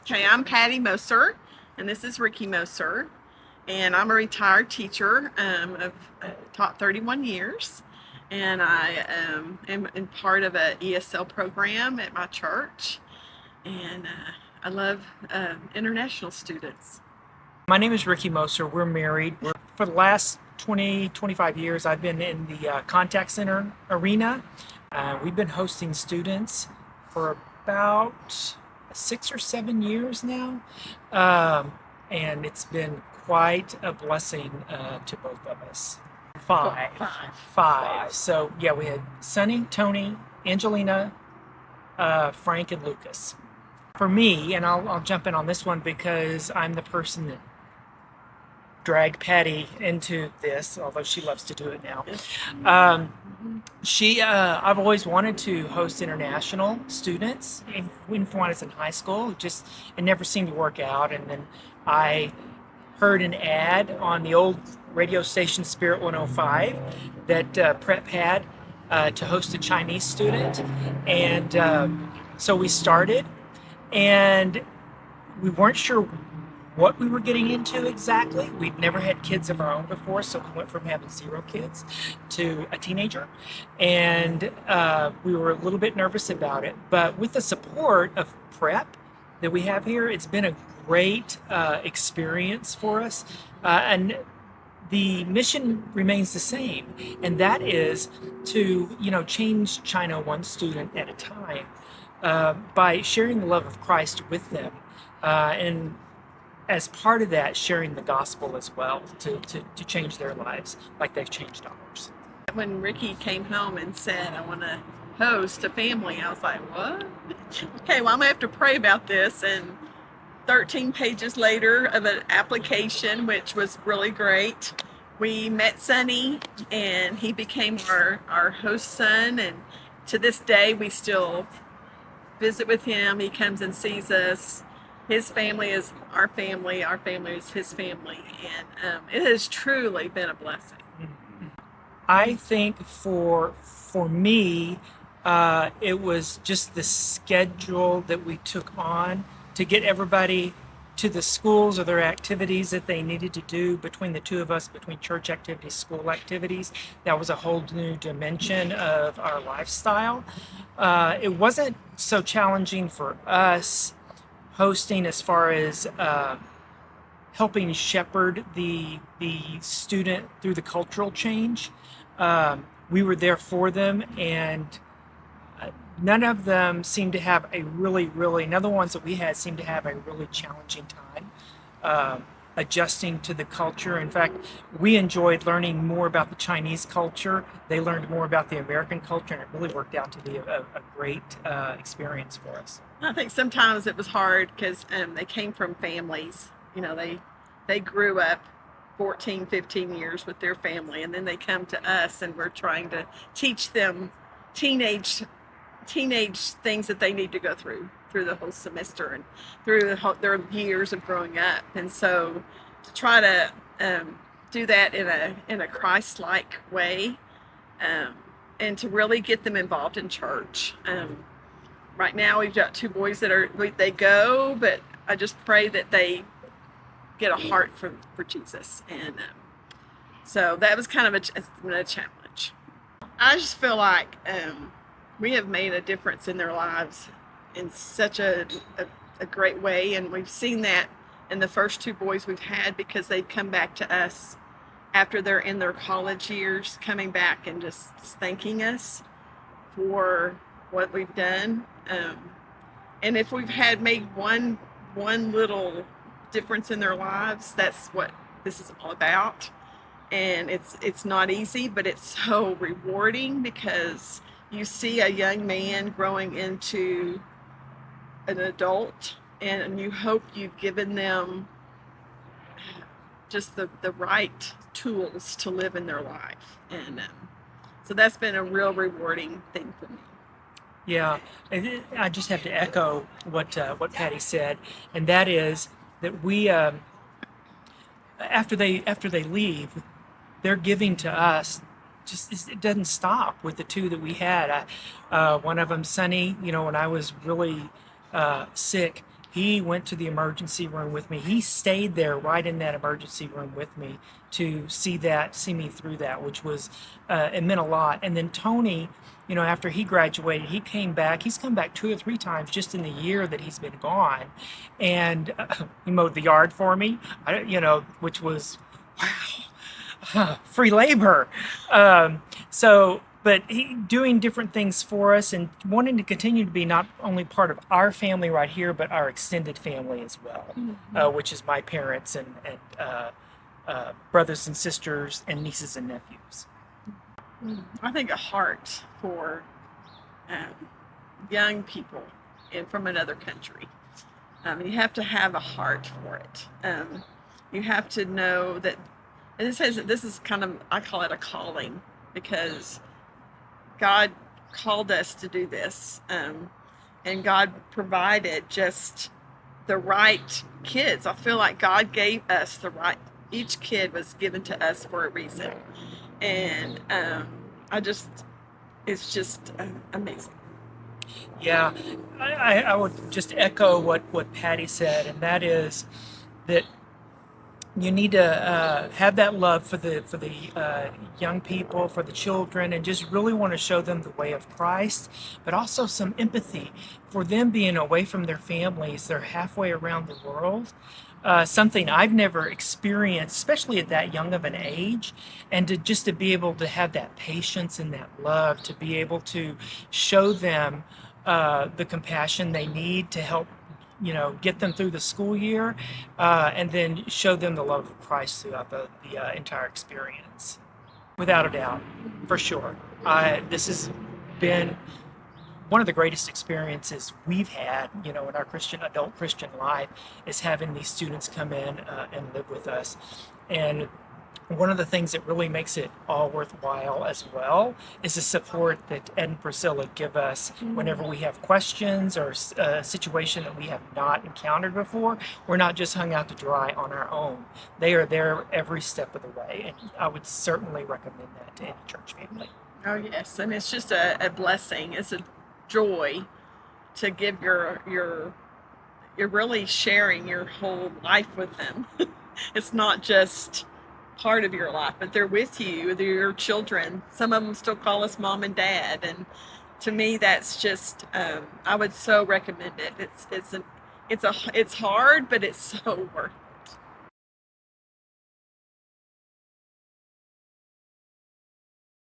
Okay, I'm Patti Moser, and this is Rickey Moser, and I'm a retired teacher. I've taught 31 years, and I am in part of an ESL program at my church, and I love international students. My name is Rickey Moser. We're married. For the last 20, 25 years, I've been in the contact center arena. We've been hosting students for about 6 or 7 years now. And it's been quite a blessing to both of us. Five. So, yeah, we had Sonny, Tony, Angelina, Frank, and Lucas. For me, and I'll jump in on this one because I'm the person that dragged Patti into this, although she loves to do it now. I've always wanted to host international students, even when I was in high school. It never seemed to work out. And then I heard an ad on the old radio station Spirit 105 that Prep had to host a Chinese student. And so we started, and we weren't sure what we were getting into exactly. We'd never had kids of our own before, so we went from having 0 kids to a teenager, and we were a little bit nervous about it. But with the support of Prep that we have here, it's been a great experience for us, and the mission remains the same, and that is to change China one student at a time by sharing the love of Christ with them, and as part of that, sharing the gospel as well to change their lives like they've changed ours. When Rickey came home and said, I want to host a family, I was like, what? Okay, well, I'm going to have to pray about this. And 13 pages later of an application, which was really great, we met Sonny, and he became our host son. And to this day, we still visit with him. He comes and sees us. His family is our family is his family, and it has truly been a blessing. I think for me, it was just the schedule that we took on to get everybody to the schools or their activities that they needed to do between the two of us, between church activities, school activities. That was a whole new dimension of our lifestyle. It wasn't so challenging for us hosting as far as helping shepherd the student through the cultural change. We were there for them, and none of them seemed to have none of the ones that we had seemed to have a really challenging time adjusting to the culture. In fact, we enjoyed learning more about the Chinese culture. They learned more about the American culture, and it really worked out to be a great experience for us. I think sometimes it was hard because they came from families. They grew up 14, 15 years with their family, and then they come to us, and we're trying to teach them teenage things that they need to go through the whole semester and through their years of growing up. And so to try to do that in a Christ-like way, and to really get them involved in church. Right now we've got 2 boys they go, but I just pray that they get a heart for Jesus. And so that was kind of a challenge. I just feel like we have made a difference in their lives in such a great way, and we've seen that in the first 2 boys we've had, because they've come back to us after they're in their college years, coming back and just thanking us for what we've done. And if we've had made one little difference in their lives, that's what this is all about. And it's not easy, but it's so rewarding, because you see a young man growing into an adult, and you hope you've given them just the right tools to live in their life. And so that's been a real rewarding thing for me. Yeah, I just have to echo what Patti said, and that is that we after they leave, they're giving to us. It doesn't stop with the 2 that we had. One of them, Sonny, when I was really sick, He went to the emergency room with me. He stayed there right in that emergency room with me to see me through that, which was, it meant a lot. And then Tony, after he graduated, he came back. He's come back 2 or 3 times just in the year that he's been gone. And he mowed the yard for me, which was, wow, free labor. But he doing different things for us and wanting to continue to be not only part of our family right here, but our extended family as well, which is my parents and brothers and sisters and nieces and nephews. I think a heart for young people from another country. You have to have a heart for it. You have to know that, and it says that this is I call it a calling, because God called us to do this, and God provided just the right kids. I feel like God gave us each kid was given to us for a reason, and it's just amazing. Yeah, I would just echo what Patti said, and that is that you need to have that love for the young people, for the children, and just really want to show them the way of Christ, but also some empathy for them being away from their families. They're halfway around the world. Something I've never experienced, especially at that young of an age, and to be able to have that patience and that love, to be able to show them the compassion they need to help get them through the school year, and then show them the love of Christ throughout the entire experience. Without a doubt, for sure. This has been one of the greatest experiences we've had, in our adult Christian life, is having these students come in and live with us. And one of the things that really makes it all worthwhile as well is the support that Ed and Priscilla give us whenever we have questions or a situation that we have not encountered before. We're not just hung out to dry on our own. They are there every step of the way, and I would certainly recommend that to any church family. Oh yes, and it's just a blessing. It's a joy to give you're really sharing your whole life with them. It's not just part of your life, but they're with you. They're your children. Some of them still call us mom and dad, and to me that's just I would so recommend it. It's hard, but it's so worth